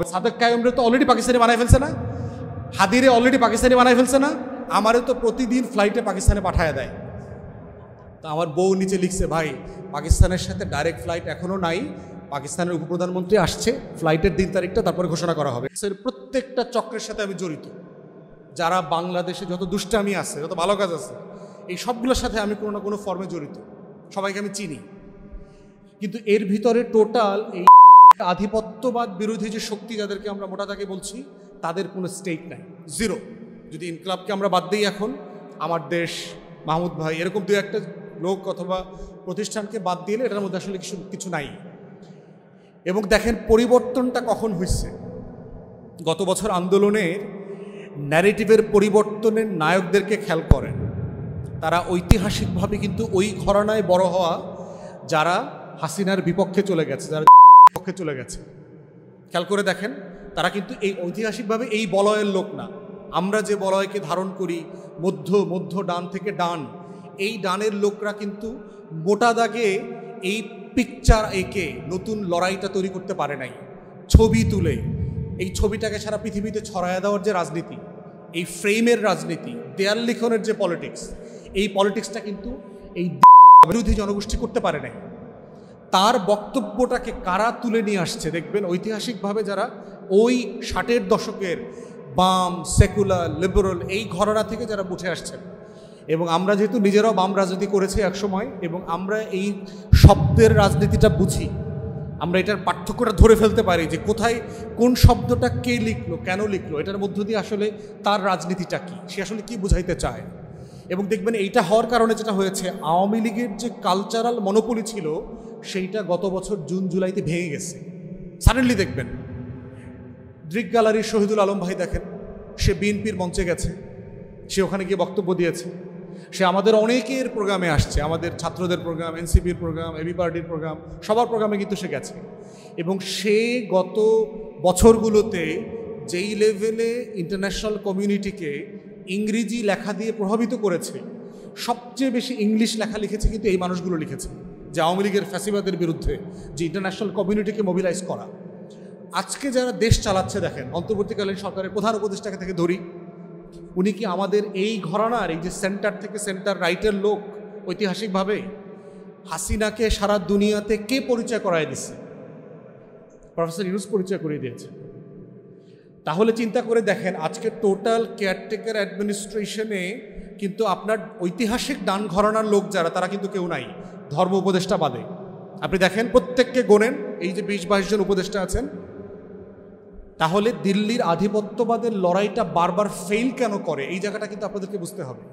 হবে। সাদেক কায়েমরে তো অলরেডি পাকিস্তানি বানায় ফেলছে না, হাদিরে অলরেডি পাকিস্তানি বানায় ফেলছে না, আমারে তো প্রতিদিন ফ্লাইটে পাকিস্তানে পাঠায় দেয়। তা আমার বউ নিচে লিখছে, ভাই পাকিস্তানের সাথে ডাইরেক্ট ফ্লাইট এখনও নাই, পাকিস্তানের উপপ্রধানমন্ত্রী আসছে, ফ্লাইটের দিন তারিখটা তারপরে ঘোষণা করা হবে। প্রত্যেকটা চক্রের সাথে আমি জড়িত, যারা বাংলাদেশে যত দুষ্টামি আছে, যত ভালো কাজ আছে, এই সবগুলোর সাথে আমি কোনো না কোনো ফর্মে জড়িত, সবাইকে আমি চিনি। কিন্তু এর ভিতরে টোটাল এই আধিপত্যবাদ বিরোধী যে শক্তি, যাদেরকে আমরা মোটা দাগে বলছি, তাদের কোনো স্টেক নাই, জিরো। যদি ইনকলাবকে আমরা বাদ দিই, এখন আমার দেশ, মাহমুদ ভাই, এরকম দু একটা লোক অথবা প্রতিষ্ঠানকে বাদ দিলে এটার মধ্যে আসলে কিছু নাই। এবং দেখেন পরিবর্তনটা কখন হয়েছে। গত বছর আন্দোলনের ন্যারেটিভের পরিবর্তনের নায়কদেরকে খেয়াল করেন, তারা ঐতিহাসিকভাবে কিন্তু ওই ঘরানায় বড় হওয়া, যারা হাসিনার বিপক্ষে চলে গেছে, যারা বিপক্ষে চলে গেছে। খেয়াল করে দেখেন, তারা কিন্তু এই ঐতিহাসিকভাবে এই বলয়ের লোক না। আমরা যে বলয়কে ধারণ করি, মধ্য ডান থেকে ডান, এই ডানের লোকরা কিন্তু মোটা দাগে এই পিকচার এঁকে নতুন লড়াইটা তৈরি করতে পারে নাই। ছবি তুলে এই ছবিটাকে সারা পৃথিবীতে ছড়ায় দেওয়ার যে রাজনীতি, এই ফ্রেমের রাজনীতি, দেয়াল লিখনের যে পলিটিক্স, এই পলিটিক্সটা কিন্তু এই বিরোধী জনগোষ্ঠী করতে পারে নাই। তার বক্তব্যটাকে কারা তুলে নিয়ে আসছে দেখবেন, ঐতিহাসিকভাবে যারা ওই 60-এর দশকের বাম, সেকুলার, লিবারেল এই ঘরানা থেকে যারা উঠে আসছেন। এবং আমরা যেহেতু নিজেরাও বাম রাজনীতি করেছি একসময়, এবং আমরা এই শব্দের রাজনীতিটা বুঝি, আমরা এটার পার্থক্যটা ধরে ফেলতে পারি যে কোথায় কোন শব্দটা কে লিখলো, কেন লিখলো, এটার মধ্য দিয়ে আসলে তার রাজনীতিটা কি, সে আসলে কি বুঝাইতে চায়। এবং দেখবেন এইটা হওয়ার কারণে যেটা হয়েছে, আওয়ামী লীগের যে কালচারাল মনোপলি ছিল, সেইটা গত বছর জুন জুলাইতে ভেঙে গেছে। সাডেনলি দেখবেন দৃক গ্যালারির শহীদুল আলম ভাই দেখেন, সে বিএনপির মঞ্চে গেছে, সে ওখানে গিয়ে বক্তব্য দিয়েছে, সে আমাদের অনেকের প্রোগ্রামে আসছে, আমাদের ছাত্রদের প্রোগ্রাম, এনসিপির প্রোগ্রাম, এবি পার্টির প্রোগ্রাম, সবার প্রোগ্রামে কিন্তু সে গেছে। এবং সে গত বছরগুলোতে যেই লেভেলে ইন্টারন্যাশনাল কমিউনিটিকে ইংরেজি লেখা দিয়ে প্রভাবিত করেছে, সবচেয়ে বেশি ইংলিশ লেখা লিখেছে কিন্তু এই মানুষগুলো লিখেছে, যে আওয়ামী লীগের ফ্যাসিবাদের বিরুদ্ধে যে ইন্টারন্যাশনাল কমিউনিটিকে মোবিলাইজ করা। আজকে যারা দেশ চালাচ্ছে দেখেন, অন্তর্বর্তীকালীন সরকারের প্রধান উপদেষ্টাকে থেকে ধরি, উনি কি আমাদের এই ঘরানার, এই যে সেন্টার থেকে সেন্টার রাইটের লোক? ঐতিহাসিকভাবে হাসিনাকে সারা দুনিয়াতে কে পরিচয় করায় দিচ্ছে? প্রফেসর ইউনূস পরিচয় করিয়ে দিয়েছে। তাহলে চিন্তা করে দেখেন, আজকে টোটাল কেয়ারটেকার অ্যাডমিনিস্ট্রেশনে কিন্তু আপনার ঐতিহাসিক ডান ঘরানার লোক যারা, তারা কিন্তু কেউ নাই, ধর্ম উপদেষ্টা বাদে। আপনি দেখেন প্রত্যেককে গোনেন, এই যে 20-22 জন উপদেষ্টা আছেন। তাহলে দিল্লির আধিপত্যবাদের লড়াইটা বারবার ফেল কেন করে, এই জায়গাটা কিন্তু আপনাদেরকে বুঝতে হবে।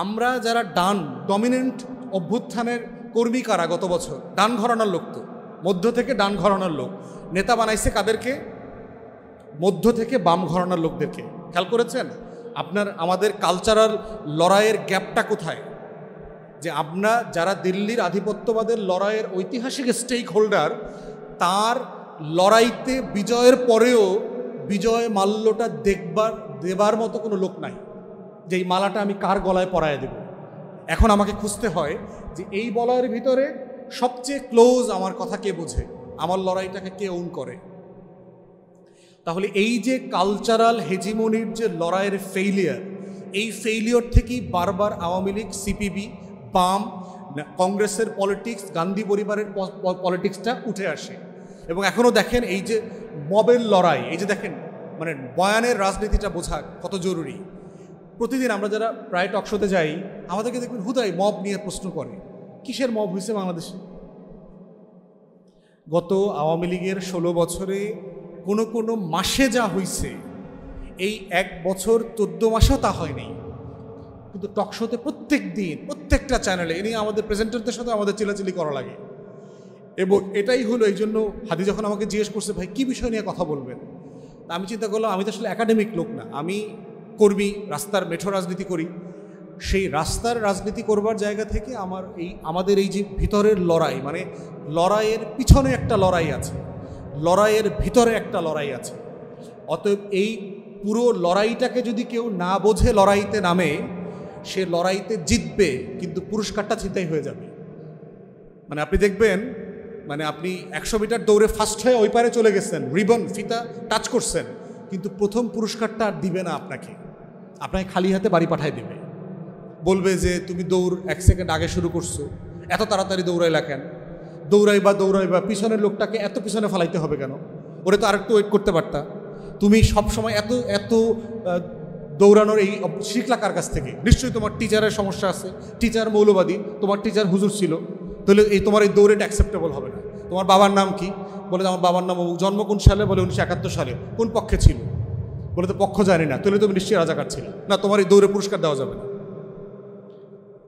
আমরা যারা ডান ডমিনেন্ট অভ্যুত্থানের কর্মী, কারা গত বছর? ডান ঘরানার লোক, তো মধ্য থেকে ডান ঘরানার লোক। নেতা বানাইছে কাদেরকে? মধ্য থেকে বাম ঘরানার লোকদেরকে। খেয়াল করেছেন আমাদের কালচারাল লড়াইয়ের গ্যাপটা কোথায়? যে আমরা যারা দিল্লির আধিপত্যবাদের লড়াইয়ের ঐতিহাসিক স্টেক হোল্ডার, তার লড়াইতে বিজয়ের পরেও বিজয় মাল্যটা দেবার মতো কোনো লোক নাই, যে এই মালাটা আমি কার গলায় পরায় দেব। এখন আমাকে খুঁজতে হয় যে এই বলয়ের ভিতরে সবচেয়ে ক্লোজ আমার কথা কে বোঝে, আমার লড়াইটাকে কে ওন করে। তাহলে এই যে কালচারাল হেজিমনির যে লড়াইয়ের ফেইলিয়ার, এই ফেইলিয়র থেকেই বারবার আওয়ামী লীগ, সিপিবি, বাম, কংগ্রেসের পলিটিক্স, গান্ধী পরিবারের পলিটিক্সটা উঠে আসে। এবং এখনও দেখেন এই যে মবের লড়াই, এই যে দেখেন মানে বয়ানের রাজনীতিটা বোঝা কত জরুরি। প্রতিদিন আমরা যারা প্রায় টকশোতে যাই, আমাদেরকে দেখবেন হুদাই মব নিয়ে প্রশ্ন করে, কিসের মব হয়েছে বাংলাদেশে? গত আওয়ামী লীগের 16 বছরে কোনো মাসে যা হয়েছে, এই 1 বছর 14 মাসেও তা হয়নি। কিন্তু টকশোতে প্রত্যেক দিন প্রত্যেকটা চ্যানেলে এ নিয়ে আমাদের প্রেজেন্টারদের সাথে আমাদের চিলাচিলি করা লাগে। এবং এটাই হলো, এই জন্য হাদি যখন আমাকে জিজ্ঞেস করছে, ভাই কী বিষয় নিয়ে কথা বলবেন, আমি চিন্তা করলাম, আমি তো আসলে একাডেমিক লোক না, আমি কর্মী, রাস্তার মেঠো রাজনীতি করি। সেই রাস্তার রাজনীতি করবার জায়গা থেকে আমাদের এই যে ভিতরের লড়াই, মানে লড়াইয়ের পিছনে একটা লড়াই আছে, লড়াইয়ের ভিতরে একটা লড়াই আছে। অতএব এই পুরো লড়াইটাকে যদি কেউ না বোঝে লড়াইতে নামে, সে লড়াইতে জিতবে কিন্তু পুরস্কারটা ছিনতাই হয়ে যাবে। মানে আপনি দেখবেন মানে আপনি 100 মিটার দৌড়ে ফার্স্ট হয়ে ওই পারে চলে গেছেন, রিবন ফিতা টাচ করছেন, কিন্তু প্রথম পুরস্কারটা আর দিবে না আপনাকে খালি হাতে বাড়ি পাঠায় দেবে, বলবে যে তুমি দৌড় 1 সেকেন্ড আগে শুরু করছো, এত তাড়াতাড়ি দৌড়াইলা কেন, দৌড়াইবা পিছনের লোকটাকে এত পিছনে ফেলাইতে হবে কেন, ওরে তো আরেকটু ওয়েট করতে পারতা, তুমি সবসময় এত দৌড়ানোর এই শিখলা কার কাছ থেকে? নিশ্চয়ই তোমার টিচারের সমস্যা আছে, টিচার মৌলবাদী, তোমার টিচার হুজুর ছিল, তাহলে তোমার এই দৌড়েটা অ্যাকসেপ্টেবল হবে না। তোমার বাবার নাম কি? বলে আমার বাবার নাম জন্ম কোন সালে? বলে 1971 সালে। কোন পক্ষে ছিল? বলে তো পক্ষ জানি না। তাহলে তুমি নিশ্চয়ই রাজাকার ছিল না, তোমার এই দৌড়ে পুরস্কার দেওয়া যাবে না।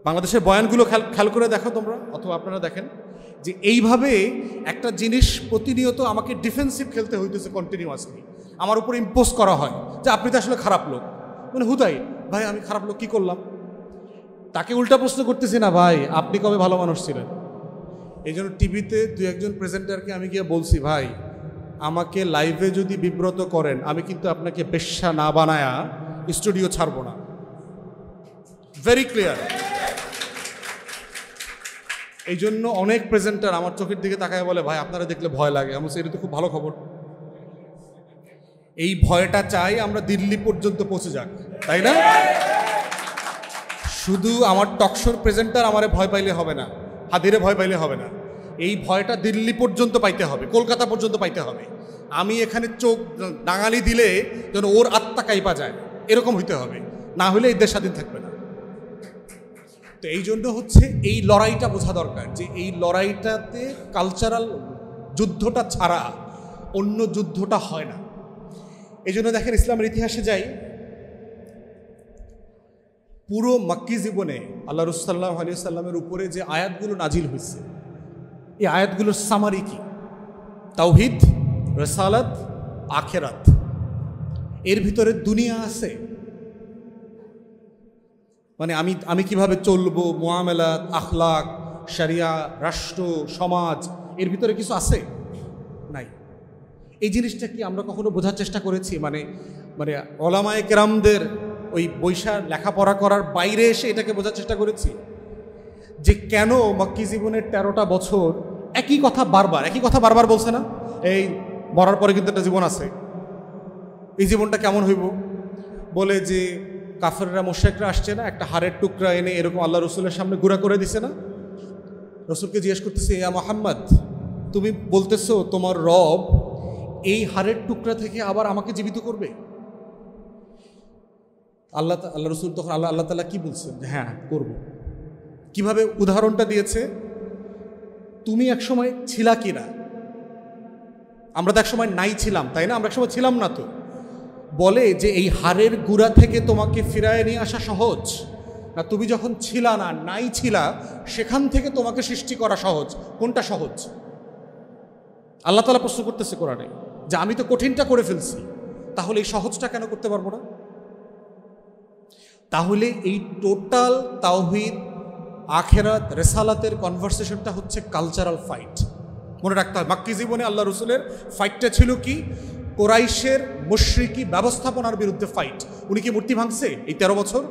বাংলাদেশের বয়ানগুলো খেয়াল করে দেখো তোমরা, অথবা আপনারা দেখেন যে এইভাবে একটা জিনিস প্রতিনিয়ত আমাকে ডিফেন্সিভ খেলতে হইতেছে কন্টিনিউয়াসলি, আমার উপর ইম্পোজ করা হয় যে আপনি তো আসলে খারাপ লোক। মানে হুদাই ভাই আমি খারাপ লোক কী করলাম? তাকে উল্টা প্রশ্ন করতেছি না, ভাই আপনি কবে ভালো মানুষ ছিলেন? এই জন্য টিভিতে 2-1 প্রেজেন্টারকে আমি গিয়ে বলছি, ভাই আমাকে লাইভে যদি বিব্রত করেন আমি কিন্তু আপনাকে বেশ্যা না বানায়া স্টুডিও ছাড়বো না। Very clear. এই জন্য অনেক প্রেজেন্টার আমার চোখের দিকে তাকায় বলে, ভাই আপনারা দেখলে ভয় লাগে। আমি বলছি এটা তো খুব ভালো খবর। এই ভয়টা চাই আমরা দিল্লি পর্যন্ত পৌঁছে যাক, তাই না? শুধু আমার টকশোর প্রেজেন্টার আমারে ভয় পাইলে হবে না, হাদিরে ভয় পাইলে হবে না, এই ভয়টা দিল্লি পর্যন্ত পাইতে হবে, কলকাতা পর্যন্ত পাইতে হবে। আমি এখানে চোখ ডাঙালি দিলে যেন ওর আত্মা কাইপা যায়, এরকম হইতে হবে, না হলে এই দেশ স্বাধীন থাকবে না। তো এই জন্য হচ্ছে এই লড়াইটা বোঝা দরকার যে এই লড়াইটাতে কালচারাল যুদ্ধটা ছাড়া অন্য যুদ্ধটা হয় না। এই জন্য দেখেন ইসলামের ইতিহাসে যাই, পুরো মক্কি জীবনে আল্লাহ রাসূল সাল্লাল্লাহু আলাইহি ওয়াসাল্লামের উপরে যে আয়াতগুলো নাজিল হয়েছে, এই আয়াতগুলোর সামারি কি? তাওহীদ, রিসালাত, আখিরাত। এর ভিতরে দুনিয়া আছে, মানে আমি কিভাবে চলবো, মুআমালাত, আখলাক, শরিয়া, রাষ্ট্র, সমাজ, এর ভিতরে কিছু আছে? নাই। এই জিনিসটা কি আমরা কখনো বোঝার চেষ্টা করেছি? মানে ওলামায়ে কেরামদের ওই বৈশা লেখাপড়া করার বাইরে এসে এটাকে বোঝার চেষ্টা করেছি যে কেন মক্কি জীবনের 13টা বছর একই কথা বারবার বলছে না? এই মরার পরে কিন্তু একটা জীবন আছে, এই জীবনটা কেমন হইব? বলে যে কাফেররা মুশরিকরা আসছে না, একটা হাড়ের টুকরা এনে এরকম আল্লাহ রসুলের সামনে গুঁড়া করে দিছে না? রসুলকে জিজ্ঞেস করতেছে, ইয়া মুহাম্মদ তুমি বলতেছো তোমার রব এই হাড়ের টুকরা থেকে আবার আমাকে জীবিত করবে? আল্লাহ রসুল তখন আল্লাহ তাআলা কি বলছেন? হ্যাঁ করব। কিভাবে? উদাহরণটা দিয়েছে, তুমি একসময় ছিলা কিনা? আমরা তো একসময় নাই ছিলাম, তাই না? আমরা একসময় ছিলাম না। তো বলে যে এই হাড়ের গুঁড়া থেকে তোমাকে ফিরায় নিয়ে আসা সহজ না তুমি যখন ছিলা না, নাই ছিলা, সেখান থেকে তোমাকে সৃষ্টি করা সহজ? কোনটা সহজ? আল্লাহ তাআলা প্রশ্ন করতেছে কোরআনে যে আমি তো কঠিনটা করে ফেলছি, তাহলে এই সহজটা কেন করতে পারবো না? তাহলে এই টোটাল তাওহীদ, আখিরাত, রিসালাতের কনভারসেশনটা হচ্ছে কালচারাল ফাইট। মনে রাখতে হয় মক্কি জীবনে আল্লাহ রসুলের ফাইটটা ছিল কি? কোরাইশের মুশরিকি ব্যবস্থাপনার বিরুদ্ধে ফাইট। উনি কি মূর্তি ভাঙছে এই 13 বছর?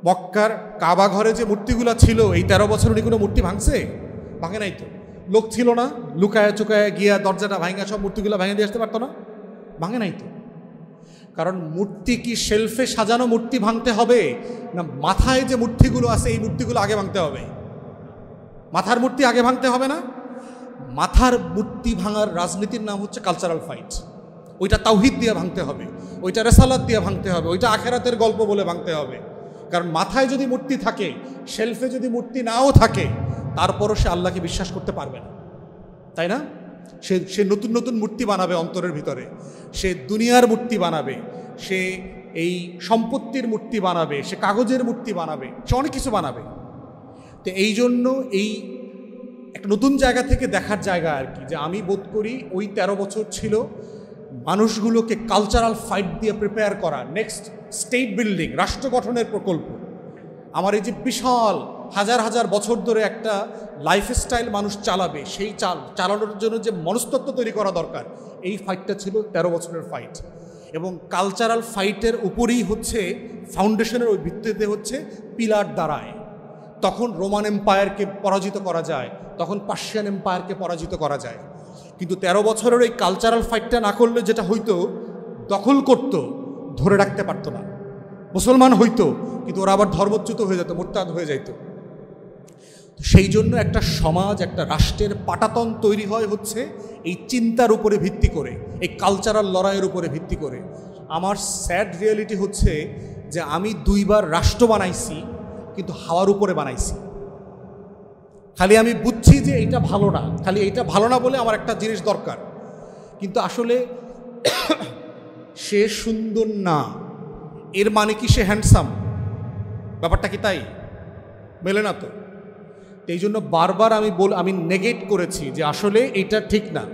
মক্কার কাবা ঘরে যে মূর্তিগুলো ছিল এই 13 বছর উনি কোনো মূর্তি ভাঙছে? ভাঙে নাই তো। লোক ছিল না লুকায়া চুকায়া গিয়া দরজাটা ভাঙা সব মূর্তিগুলো ভেঙে দিয়ে আসতে পারতো না? ভাঙে নাই তো। কারণ মূর্তি কি শেলফে সাজানো মূর্তি ভাঙতে হবে, না মাথায় যে মূর্তিগুলো আছে এই মূর্তিগুলো আগে ভাঙতে হবে? মাথার মূর্তি আগে ভাঙতে হবে না? মাথার মূর্তি ভাঙার রাজনীতির নাম হচ্ছে কালচারাল ফাইট। ওইটা তাওহীদ দিয়ে ভাঙতে হবে, ওইটা রিসালাত দিয়ে ভাঙতে হবে, ওইটা আখিরাতের গল্প বলে ভাঙতে হবে। কারণ মাথায় যদি মূর্তি থাকে, শেলফে যদি মূর্তি নাও থাকে, তারপরও সে আল্লাহকে বিশ্বাস করতে পারবে না, তাই না? সে নতুন নতুন মূর্তি বানাবে অন্তরের ভিতরে, সে দুনিয়ার মূর্তি বানাবে, সে এই সম্পত্তির মূর্তি বানাবে, সে কাগজের মূর্তি বানাবে, সে অনেক কিছু বানাবে। তো এই জন্য এই একটা নতুন জায়গা থেকে দেখার জায়গা আর কি, যে আমি বোধ করি ওই 13 বছর ছিল মানুষগুলোকে কালচারাল ফাইট দিয়ে প্রিপেয়ার করা, নেক্সট স্টেট বিল্ডিং, রাষ্ট্র গঠনের প্রকল্প। আমার এই যে বিশাল হাজার হাজার বছর ধরে একটা লাইফস্টাইল মানুষ চালাবে, সেই চালানোর জন্য যে মনস্তত্ত্ব তৈরি করা দরকার, এই ফাইটটা ছিল 13 বছরের ফাইট। এবং কালচারাল ফাইটের উপরেই হচ্ছে ফাউন্ডেশনের ওই ভিত্তিতে হচ্ছে পিলার দাঁড়ায়। তখন রোমান এম্পায়ারকে পরাজিত করা যায়, তখন পার্সিয়ান এম্পায়ারকে পরাজিত করা যায়। কিন্তু 13 বছরের এই কালচারাল ফাইটটা না করলে যেটা হইতো, দখল করতো, ধরে রাখতে পারতো না, মুসলমান হইতো কিন্তু ওরা আবার ধর্মচ্যুত হয়ে যেত, মোরতাদ হয়ে যাইত। সেই জন্য একটা সমাজ, একটা রাষ্ট্রের পাটাতন তৈরি হয় হচ্ছে এই চিন্তার উপরে ভিত্তি করে, এই কালচারাল লড়াইয়ের উপরে ভিত্তি করে। আমার স্যাড রিয়েলিটি হচ্ছে যে আমি 2 বার রাষ্ট্র বানাইছি কিন্তু হাওয়ার উপরে বানাইছি। খালি আমি বুঝছি যে এইটা ভালো না, খালি এইটা ভালো না বলে আমার একটা জিনিস দরকার, কিন্তু আসলে সে সুন্দর না এর মানে কি সে হ্যান্ডসাম? ব্যাপারটা কি তাই? মেলে না তো। এই জন্য বারবার আমি নেগেট করেছি যে আসলে এটা ঠিক না।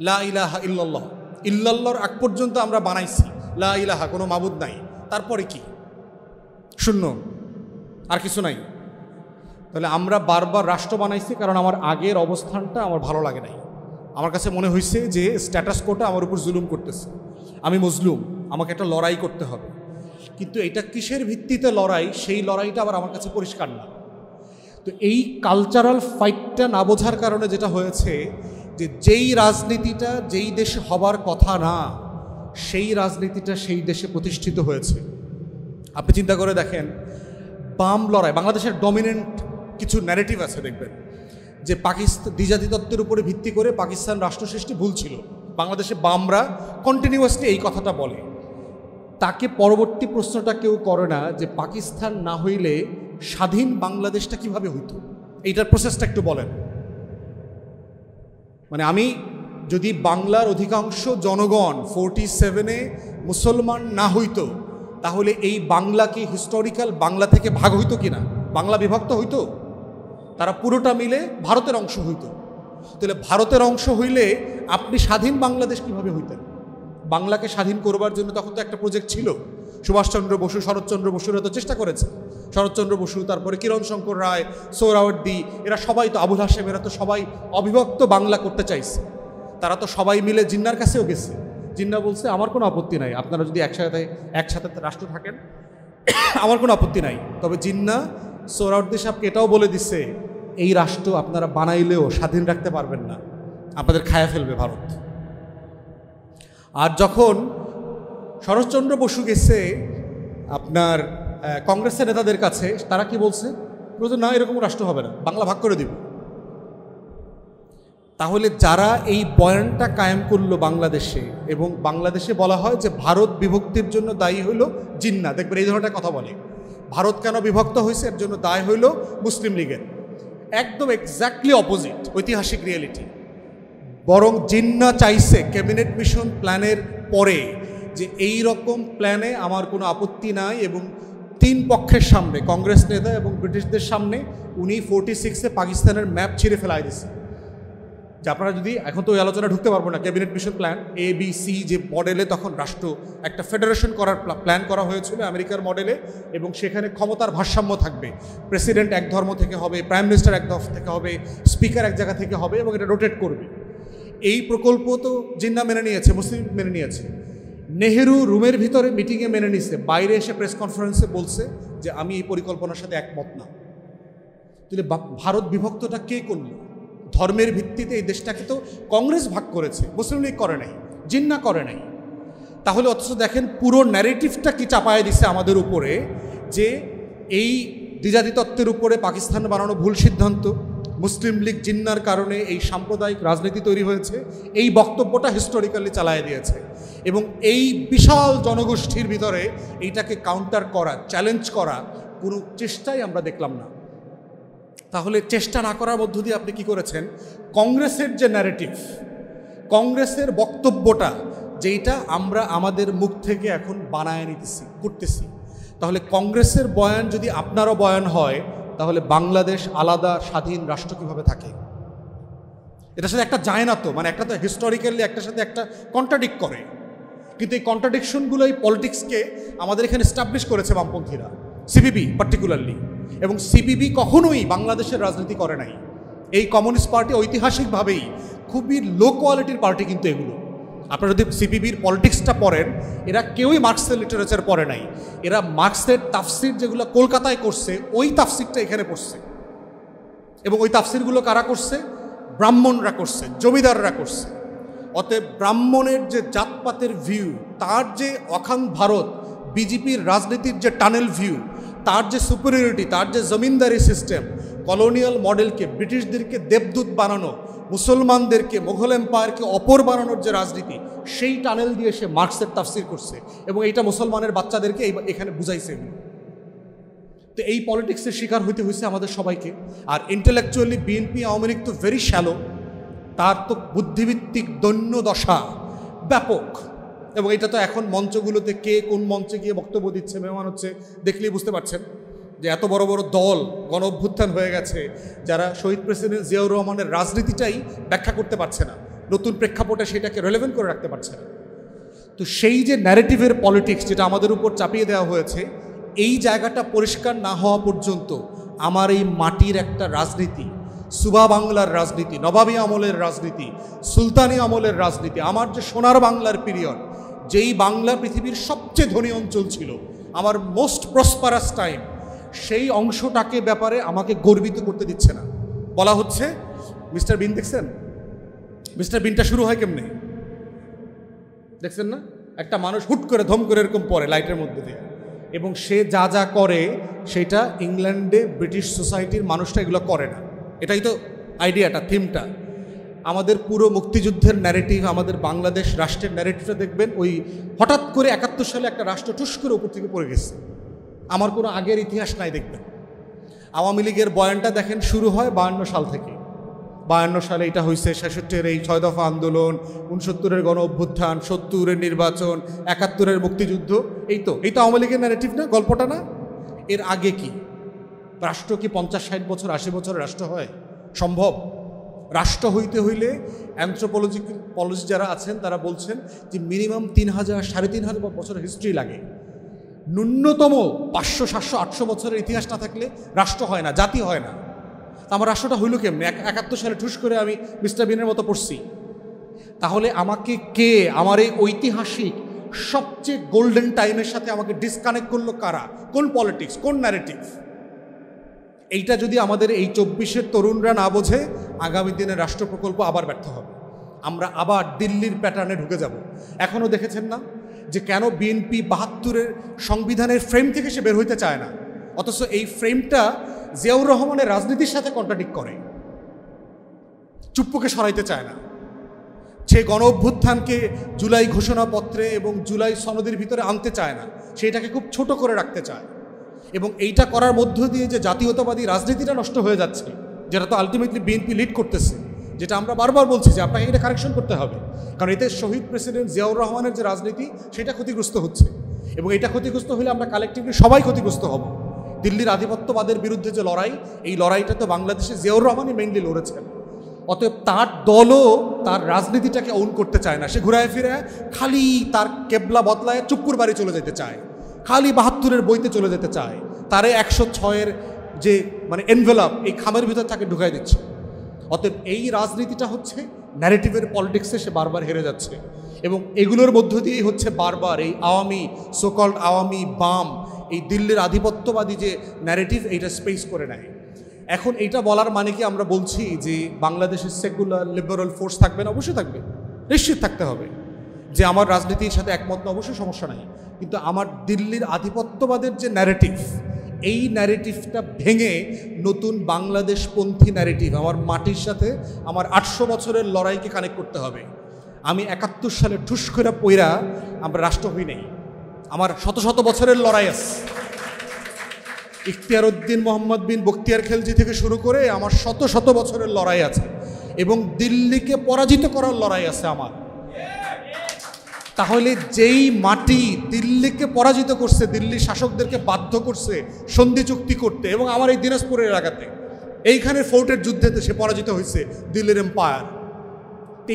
লা ইলাহা ইল্লাল্লাহ, ইল্লাল্লাহর আগ পর্যন্ত আমরা বানাইছি লা ইলাহা, কোনো মাবুদ নাই, তারপরে কি? শূন্য, আর কিছু নাই। তাহলে আমরা বারবার রাষ্ট্র বানাইছি কারণ আমার আগের অবস্থানটা আমার ভালো লাগে নাই। আমার কাছে মনে হয়েছে যে স্ট্যাটাস কোটা আমার উপর জুলুম করতেছে, আমি মজলুম, আমাকে একটা লড়াই করতে হবে। কিন্তু এটা কিসের ভিত্তিতে লড়াই, সেই লড়াইটা আবার আমার কাছে পরিষ্কার না। তো এই কালচারাল ফাইটটা না বোঝার কারণে যেটা হয়েছে যে যেই রাজনীতিটা যেই দেশে হবার কথা না, সেই রাজনীতিটা সেই দেশে প্রতিষ্ঠিত হয়েছে। আপনি চিন্তা করে দেখেন, বাম লড়াই, বাংলাদেশের ডমিনেন্ট কিছু ন্যারেটিভ আছে দেখবেন যে পাকিস্তান দ্বিজাতি তত্ত্বের উপরে ভিত্তি করে পাকিস্তান রাষ্ট্র সৃষ্টি ভুল ছিল। বাংলাদেশে বামরা কন্টিনিউয়াসলি এই কথাটা বলে। তাকে পরবর্তী প্রশ্নটা কেউ করে না যে পাকিস্তান না হইলে স্বাধীন বাংলাদেশটা কিভাবে হইতো, এইটার প্রসেসটা একটু বলেন। মানে আমি যদি বাংলার অধিকাংশ জনগণ 47-এ মুসলমান না হইতো, তাহলে এই বাংলা কি হিস্টোরিক্যাল বাংলা থেকে ভাগ হইতো কিনা? বাংলা বিভক্ত হইতো? তারা পুরোটা মিলে ভারতের অংশ হইতো। তাহলে ভারতের অংশ হইলে আপনি স্বাধীন বাংলাদেশ কিভাবে হইতেন? বাংলাকে স্বাধীন করবার জন্য তখন তো একটা প্রজেক্ট ছিল। সুভাষচন্দ্র বসু, শরৎচন্দ্র বসুরা তো চেষ্টা করেছে। শরৎচন্দ্র বসু, তারপরে কিরণ শঙ্কর রায়, সোহরাওয়ার্দী, এরা সবাই তো, আবুল হাশেম, এরা তো সবাই অবিভক্ত বাংলা করতে চাইছে। তারা তো সবাই মিলে জিন্নার কাছেও গেছে। জিন্না বলছে আমার কোনো আপত্তি নাই, আপনারা যদি একসাথে রাষ্ট্র থাকেন আমার কোনো আপত্তি নাই। তবে জিন্না সোহরাওয়ার্দী সাহেবকে এটাও বলে দিচ্ছে এই রাষ্ট্র আপনারা বানাইলেও স্বাধীন রাখতে পারবেন না, আপনাদের খায়া ফেলবে ভারত। আর যখন শরৎচন্দ্র বসু গেছে আপনার কংগ্রেসের নেতাদের কাছে, তারা কি বলছে? বলছে না, এরকম রাষ্ট্র হবে না, বাংলা ভাগ করে দিব। তাহলে যারা এই বয়ানটা কায়েম করলো বাংলাদেশে, এবং বাংলাদেশে বলা হয় যে ভারত বিভক্তির জন্য দায়ী হইল জিন্না, দেখবেন এই ধরনের কথা বলে। ভারত কেন বিভক্ত হয়েছে এর জন্য দায় হইল মুসলিম লীগের। একদম এক্স্যাক্টলি অপোজিট ঐতিহাসিক রিয়েলিটি। বরং জিন্না চাইছে ক্যাবিনেট মিশন প্ল্যানের পরে যে এই রকম প্ল্যানে আমার কোনো আপত্তি নাই, এবং 3 পক্ষের সামনে, কংগ্রেস নেতা এবং ব্রিটিশদের সামনে উনি 46-এ পাকিস্তানের ম্যাপ ছিঁড়ে ফেলাই দিয়েছে। যে আপনারা যদি, এখন তো ওই আলোচনা ঢুকতে পারবো না, ক্যাবিনেট মিশন প্ল্যান ABC যে মডেলে তখন রাষ্ট্র একটা ফেডারেশন করার প্ল্যান করা হয়েছিল আমেরিকার মডেলে, এবং সেখানে ক্ষমতার ভারসাম্য থাকবে। প্রেসিডেন্ট এক ধর্ম থেকে হবে, প্রাইম মিনিস্টার এক ধর্ম থেকে হবে, স্পিকার এক জায়গা থেকে হবে, এবং এটা রোটেট করবে। এই প্রকল্প তো জিন্না মেনে নিয়েছে, মুসলিম মেনে নিয়েছে। নেহেরু রুমের ভিতরে মিটিংয়ে মেনে নিছে, বাইরে এসে প্রেস কনফারেন্সে বলছে যে আমি এই পরিকল্পনার সাথে একমত না। তাহলে ভারত বিভক্তটা কে করল? ধর্মের ভিত্তিতে এই দেশটাকে তো কংগ্রেস ভাগ করেছে, মুসলিম লীগ করে নাই, জিন্না করে নাই। তাহলে অথচ দেখেন পুরো ন্যারেটিভটা কি চাপায় দিছে আমাদের উপরে, যে এই দ্বিজাতি তত্ত্বের উপরে পাকিস্তান বানানো ভুল সিদ্ধান্ত, মুসলিম লীগ জিন্নার কারণে এই সাম্প্রদায়িক রাজনীতি তৈরি হয়েছে, এই বক্তব্যটা হিস্টোরিক্যালি চালায় দিয়েছে। এবং এই বিশাল জনগোষ্ঠীর ভিতরে এইটাকে কাউন্টার করা, চ্যালেঞ্জ করা কোনো চেষ্টাই আমরা দেখলাম না। তাহলে চেষ্টা না করার মধ্য দিয়ে আপনি কি করেছেন? কংগ্রেসের যে ন্যারেটিভ, কংগ্রেসের বক্তব্যটা যেইটা আমরা আমাদের মুখ থেকে এখন বানায় নিতেছি, করতেছি, তাহলে কংগ্রেসের বয়ান যদি আপনারও বয়ান হয়, তাহলে বাংলাদেশ আলাদা স্বাধীন রাষ্ট্র কীভাবে থাকে? এটার সাথে একটা যায় না তো, মানে একটা তো হিস্টোরিক্যালি একটার সাথে একটা কন্ট্রাডিক্ট করে। কিন্তু এই কন্ট্রাডিকশনগুলো এই পলিটিক্সকে আমাদের এখানে এস্টাবলিশ করেছে বামপন্থীরা, সিপিবি পার্টিকুলারলি। এবং সিপিবি কখনোই বাংলাদেশের রাজনীতি করে নাই। এই কমিউনিস্ট পার্টি ঐতিহাসিকভাবেই খুবই লো কোয়ালিটির পার্টি, কিন্তু এগুলো আপনারা যদি সিপিবির পলিটিক্সটা পড়েন, এরা কেউই মার্কসের লিটারেচার পড়ে নাই। এরা মার্কসের তাফসির যেগুলো কলকাতায় করছে, ওই তাফসিরটা এখানে পড়ছে। এবং ওই তাফসিরগুলো কারা করছে? ব্রাহ্মণরা করছে, জমিদাররা করছে। অতএব ব্রাহ্মণের যে জাতপাতের ভিউ, তার যে অখান ভারত বিজেপির রাজনীতির যে টানেল ভিউ, তার যে সুপিরিয়রিটি, তার যে জমিনদারি সিস্টেম, কলোনিয়াল মডেলকে, ব্রিটিশদেরকে দেবদূত বানানো, মুসলমানদেরকে, মোঘল এম্পায়ারকে অপর বানানোর যে রাজনীতি, সেই টানেল দিয়ে সে মার্কসের তাফসির করছে এবং এইটা মুসলমানের বাচ্চাদেরকে এখানে বুঝাইছে। তো এই পলিটিক্সের শিকার হইতে হয়েছে আমাদের সবাইকে। আর ইন্টেলেকচুয়ালি বিএনপি আওয়ামী লীগ তো ভেরি শ্যালো, তার তো বুদ্ধিভিত্তিক দৈন্য দশা ব্যাপক। এবং এটা তো এখন মঞ্চগুলোতে কে কোন মঞ্চে গিয়ে বক্তব্য দিচ্ছে, মেহমান হচ্ছে, দেখলেই বুঝতে পারছেন যে এত বড় বড় দল গণ অভ্যুত্থান হয়ে গেছে, যারা শহীদ প্রেসিডেন্ট জিয়াউর রহমানের রাজনীতিটাই ব্যাখ্যা করতে পারছে না, নতুন প্রেক্ষাপটে সেটাকে রেলেভেন্ট করে রাখতে পারছে না। তো সেই যে ন্যারেটিভের পলিটিক্স যেটা আমাদের উপর চাপিয়ে দেওয়া হয়েছে, এই জায়গাটা পরিষ্কার না হওয়া পর্যন্ত আমার এই মাটির একটা রাজনীতি, সুবা বাংলার রাজনীতি, নবাবী আমলের রাজনীতি, সুলতানি আমলের রাজনীতি, আমার যে সোনার বাংলার পিরিয়ড, যেই বাংলা পৃথিবীর সবচেয়ে ধনী অঞ্চল ছিল, আমার মোস্ট প্রসপারাস টাইম, সেই অংশটাকে ব্যাপারে আমাকে গর্বিত করতে দিচ্ছে না। বলা হচ্ছে মিস্টার বিন, দেখছেন মিস্টার বিনটা শুরু হয় কেমনে, দেখছেন না? একটা মানুষ হুট করে ধম করে এরকম পড়ে লাইটের মধ্যে দিয়ে, এবং সে যা যা করে সেটা ইংল্যান্ডে ব্রিটিশ সোসাইটির মানুষটা এগুলো করে না। এটাই তো আইডিয়াটা, থিমটা। আমাদের পুরো মুক্তিযুদ্ধের ন্যারেটিভ, আমাদের বাংলাদেশ রাষ্ট্রের ন্যারেটিভটা দেখবেন, ওই হঠাৎ করে 71 সালে একটা রাষ্ট্র টুস করে উপর থেকে পড়ে গেছে, আমার কোনো আগের ইতিহাস নাই। দেখবেন আওয়ামী লীগের বয়ানটা দেখেন, শুরু হয় 52 সাল থেকে। 52 সালে এটা হয়েছে, 66-এর এই 6 দফা আন্দোলন, 69-এর গণ অভ্যুত্থান, 70-এর নির্বাচন, 71-এর মুক্তিযুদ্ধ। এই তো আওয়ামী লীগের ন্যারেটিভ না, গল্পটা না? এর আগে কি রাষ্ট্র কি 50-60 বছর 80 বছরের রাষ্ট্র হয়? সম্ভব? রাষ্ট্র হইতে হইলে অ্যানথ্রোপোলজি যারা আছেন তারা বলছেন যে মিনিমাম 3000 3500 বছরের হিস্ট্রি লাগে। ন্যূনতম 500 700 800 বছরের ইতিহাস না থাকলে রাষ্ট্র হয় না, জাতি হয় না। আমার রাষ্ট্রটা হইল কেমনি? 71 সালে ঠুস করে আমি মিস্টার বিনের মতো পড়ছি। তাহলে আমাকে কে আমার এই ঐতিহাসিক সবচেয়ে গোল্ডেন টাইমের সাথে আমাকে ডিসকানেক্ট করলো কারা? কোন পলিটিক্স, কোন ন্যারেটিভ? এইটা যদি আমাদের এই 24-এর তরুণরা না বোঝে, আগামী দিনের রাষ্ট্র প্রকল্প আবার ব্যর্থ হবে। আমরা আবার দিল্লির প্যাটার্নে ঢুকে যাব। এখনও দেখেছেন না যে কেন বিএনপি 72-এর সংবিধানের ফ্রেম থেকে সে বের হইতে চায় না, অথচ এই ফ্রেমটা জিয়াউর রহমানের রাজনীতির সাথে কন্ট্রাডিক্ট করে। চুপ্পুকে সরাইতে চায় না, সে গণ অভ্যুত্থানকে জুলাই ঘোষণাপত্রে এবং জুলাই সনদের ভিতরে আনতে চায় না, সেটাকে খুব ছোট করে রাখতে চায়। এবং এইটা করার মধ্য দিয়ে যে জাতীয়তাবাদী রাজনীতিটা নষ্ট হয়ে যাচ্ছে, যেটা তো আলটিমেটলি বিএনপি লিড করতেছে, যেটা আমরা বারবার বলছি যে আপনাকে এটা কারেকশন করতে হবে, কারণ এতে শহীদ প্রেসিডেন্ট জিয়াউর রহমানের যে রাজনীতি সেটা ক্ষতিগ্রস্ত হচ্ছে। এবং এটা ক্ষতিগ্রস্ত হলে আমরা কালেকটিভলি সবাই ক্ষতিগ্রস্ত হব। দিল্লির আধিপত্যবাদের বিরুদ্ধে যে লড়াই, এই লড়াইটা তো বাংলাদেশে জিয়াউর রহমানই মেইনলি লড়েছেন। অতএব তার দলও তার রাজনীতিটাকে অন করতে চায় না, সে ঘুরায় ফিরে খালি তার কেবলা বদলায় চুপ্পুর বাড়ি চলে যেতে চায়, খালি 72-এর বইতে চলে যেতে চায়, তারে 106-এর যে এনভেলপ এই খামের ভিতর তাকে ঢুকাই দিচ্ছে। অতএব এই রাজনীতিটা হচ্ছে ন্যারেটিভের পলিটিক্সে সে বারবার হেরে যাচ্ছে, এবং এগুলোর মধ্য দিয়েই হচ্ছে বারবার এই আওয়ামী, সোকল্ড আওয়ামী বাম, এই দিল্লির আধিপত্যবাদী যে ন্যারেটিভ, এইটা স্পেস করে নেয়। এখন এইটা বলার মানে কি আমরা বলছি যে বাংলাদেশের সেকুলার লিবারাল ফোর্স থাকবে না? অবশ্যই থাকবে, নিশ্চিত থাকতে হবে। যে আমার রাজনীতির সাথে একমত না, অবশ্যই সমস্যা নাই, কিন্তু আমার দিল্লির আধিপত্যবাদের যে ন্যারেটিভ, এই ন্যারেটিভটা ভেঙে নতুন বাংলাদেশপন্থী ন্যারেটিভ, আমার মাটির সাথে আমার 800 বছরের লড়াইকে কানেক্ট করতে হবে। আমি 71 সালে ঠুস করে পইরা আমরা রাষ্ট্র হই নাই, আমার শত শত বছরের লড়াই আছে। ইখতিয়ার উদ্দিন মোহাম্মদ বিন বখতিয়ার খেলজি থেকে শুরু করে আমার শত শত বছরের লড়াই আছে, এবং দিল্লিকে পরাজিত করার লড়াই আছে আমার। তাহলে যেই মাটি দিল্লিকে পরাজিত করছে, দিল্লি শাসকদেরকে বাধ্য করছে সন্ধি চুক্তি করতে, এবং আমার এই দিনাজপুরের এলাকাতে এইখানে ফোর্টের যুদ্ধেতে সে পরাজিত হয়েছে দিল্লির এম্পায়ার।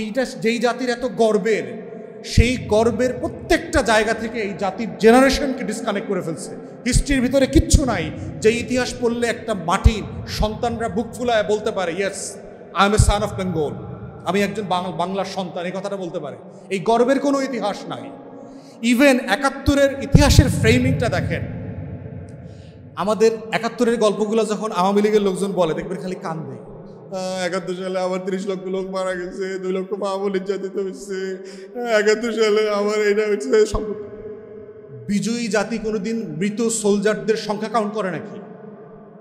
এইটা যেই জাতির এত গর্বের, সেই গর্বের প্রত্যেকটা জায়গা থেকে এই জাতির জেনারেশনকে ডিসকানেক্ট করে ফেলছে। হিস্ট্রির ভিতরে কিচ্ছু নাই যে ইতিহাস পড়লে একটা মাটির সন্তানরা বুক ফুলায় বলতে পারে yes I M A son of Bengal, আমি একজন বাংলার সন্তান, এই কথাটা বলতে পারে। এই গর্বের কোনো ইতিহাস নাই। ইভেন 71-এর ইতিহাসের ফ্রেমিংটা দেখেন, আমাদের ৭১-এর গল্পগুলো যখন আওয়ামী লীগের লোকজন বলে দেখবেন খালি কান্দে। ৭১ সালে আমার ৩০ লক্ষ লোক মারা গেছে, ২ লক্ষ মা-বোন নির্যাতিত হচ্ছে, ৭১ সালে আমার এটা হচ্ছে। বিজয়ী জাতি কোনোদিন মৃত সোলজারদের সংখ্যা কাউন্ট করে নাকি?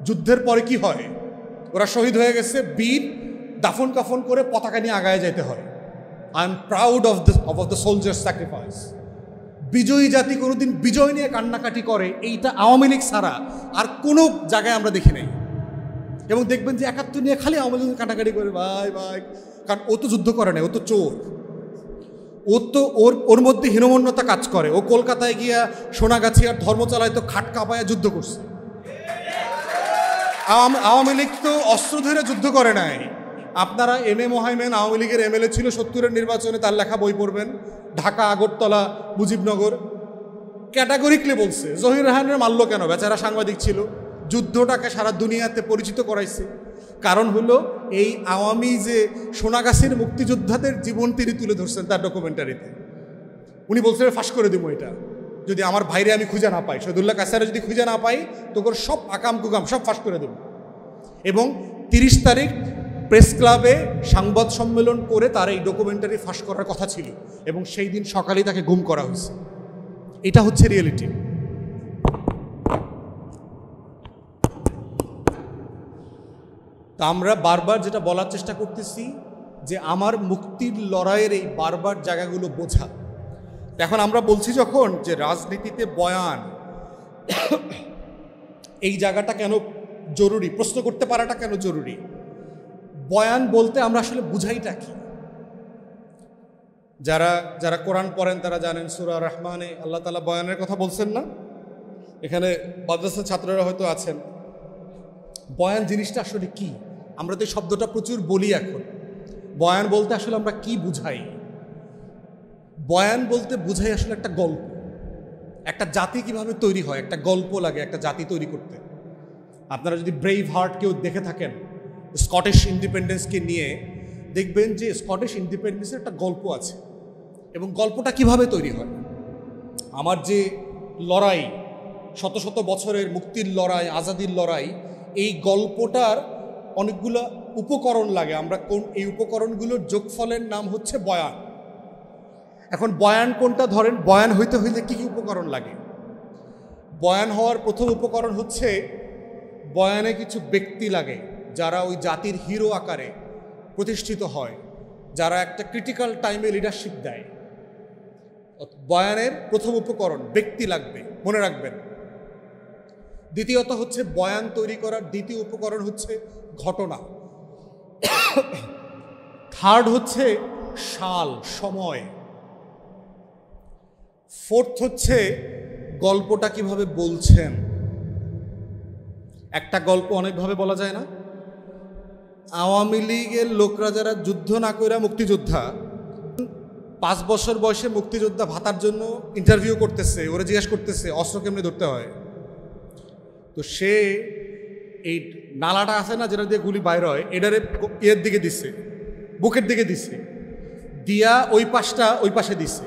যুদ্ধের পরে কি হয়? ওরা শহীদ হয়ে গেছে, বীর দাফন কাফন করে পতাকা নিয়ে আগায় যেতে হয়। I am proud of the soldiers sacrifice. বিজয়ী জাতি কোনোদিন বিজয় নিয়ে কান্নাকাটি করে, এইটা আওয়ামী লীগ ছাড়া আর কোনো জায়গায় আমরা দেখি নাই। এবং দেখবেন যে ৭১ নিয়ে খালি আওয়ামী লীগ কান্নাকাটি করে, ভাই ভাই, কারণ ও তো যুদ্ধ করে না, ও তো চোর। ও তো ওর মধ্যে হীনমন্যতা কাজ করে। ও কলকাতায় গিয়া সোনাগাছি আর ধর্মতলায় তো খাট কাঁপায়া যুদ্ধ করছে। আওয়ামী লীগ তো অস্ত্র ধরে যুদ্ধ করে নাই। আপনারা মোহাইমেন আওয়ামী লীগের এমএলএ ছিল ৭০-এর নির্বাচনে, তার লেখা বই পড়বেন, ঢাকা, আগরতলা, মুজিবনগর, ক্যাটাগরিকলি বলছে জহির রায়হানের মারল কেন? বেচারা সাংবাদিক ছিল, যুদ্ধটাকে সারা দুনিয়াতে পরিচিত করাইছে। কারণ হলো এই আওয়ামী যে সোনাগাছির মুক্তিযোদ্ধাদের জীবন তিনি তুলে ধরছেন তার ডকুমেন্টারিতে। উনি বলছেন ফাঁস করে দেবো এটা, যদি আমার ভাইরে আমি খুঁজে না পাই, শহীদুল্লাহ কায়সারে যদি খুঁজে না পাই, তোর সব আকাম কুকাম সব ফাঁস করে দেব। এবং ৩০ তারিখ প্রেস ক্লাবে সংবাদ সম্মেলন করে তার এই ডকুমেন্টারি ফাঁস করার কথা ছিল, এবং সেই দিন সকালেই তাকে গুম করা হয়েছে। এটা হচ্ছে রিয়েলিটি। তা আমরা বারবার যেটা বলার চেষ্টা করতেছি যে আমার মুক্তির লড়াইয়ের এই বারবার জায়গাগুলো বোঝা। এখন আমরা বলছি যখন যে রাজনীতিতে বয়ান, এই জায়গাটা কেন জরুরি, প্রশ্ন করতে পারাটা কেন জরুরি? বয়ান বলতে আমরা আসলে বুঝাইটা কি? যারা কোরআন পড়েন তারা জানেন, সূরা রহমানে আল্লাহ তাআলা বয়ানের কথা বলছেন না? এখানে মাদ্রাসার ছাত্ররা হয়তো আছেন। বয়ান জিনিসটা আসলে কি? আমরা তো এই শব্দটা প্রচুর বলি এখন। বয়ান বলতে আসলে আমরা কি বুঝাই? বয়ান বলতে বুঝাই আসলে একটা গল্প। একটা জাতি কিভাবে তৈরি হয়, একটা গল্প লাগে একটা জাতি তৈরি করতে। আপনারা যদি ব্রেভ হার্ট কেউ দেখে থাকেন স্কটিশ ইন্ডিপেন্ডেন্সকে নিয়ে, দেখবেন যে স্কটিশ ইন্ডিপেন্ডেন্সের একটা গল্প আছে, এবং গল্পটা কিভাবে তৈরি হয়। আমার যে লড়াই, শত শত বছরের মুক্তির লড়াই, আজাদির লড়াই, এই গল্পটার অনেকগুলো উপকরণ লাগে। আমরা এই উপকরণগুলোর যোগফলের নাম হচ্ছে বয়ান। এখন বয়ান কোনটা ধরেন, বয়ান হইতে হইলে কী কী উপকরণ লাগে? বয়ান হওয়ার প্রথম উপকরণ হচ্ছে বয়ানে কিছু ব্যক্তি লাগে যারা ওই জাতির হিরো আকারে প্রতিষ্ঠিত হয়, যারা একটা ক্রিটিক্যাল টাইমে লিডারশিপ দেয়। বয়ানের প্রথম উপকরণ ব্যক্তি লাগবে, মনে রাখবেন। দ্বিতীয়ত হচ্ছে বয়ান তৈরি করার দ্বিতীয় উপকরণ হচ্ছে ঘটনা। থার্ড হচ্ছে সাল, সময়। ফোর্থ হচ্ছে গল্পটা কিভাবে বলছেন। একটা গল্প অনেকভাবে বলা যায় না? আওয়ামী লীগের লোকরা যারা যুদ্ধ না করে মুক্তিযোদ্ধা, 5 বছর বয়সে মুক্তিযোদ্ধা ভাতার জন্য ইন্টারভিউ করতেছে, ওরা জিজ্ঞেস করতেছে অস্ত্র কেমনে ধরতে হয়। তো সে এই নালাটা আছে না যেটা দিয়ে গুলি বাইর হয়, এটারে এর দিকে দিচ্ছে, বুকের দিকে দিচ্ছে, দিয়া ওই পাশে দিচ্ছে,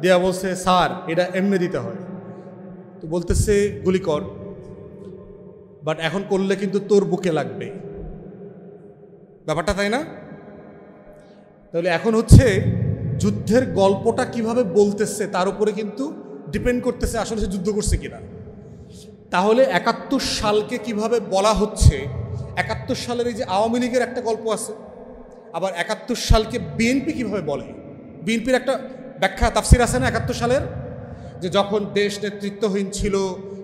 দিয়া বলছে স্যার এটা এমনি দিতে হয়। তো বলতেছে গুলি কর, বাট এখন করলে কিন্তু তোর বুকে লাগবে। ব্যাপারটা তাই না? তাহলে এখন হচ্ছে যুদ্ধের গল্পটা কিভাবে বলতেছে তার উপরে কিন্তু ডিপেন্ড করতেছে আসলে সে যুদ্ধ করছে কিনা। তাহলে ৭১ সালকে কিভাবে বলা হচ্ছে, ৭১ সালের এই যে আওয়ামী লীগের একটা গল্প আছে, আবার ৭১ সালকে বিএনপি কিভাবে বলে। বিএনপির একটা ব্যাখ্যা তাফসির আছে না ৭১ সালের, যে যখন দেশ নেতৃত্বহীন ছিল,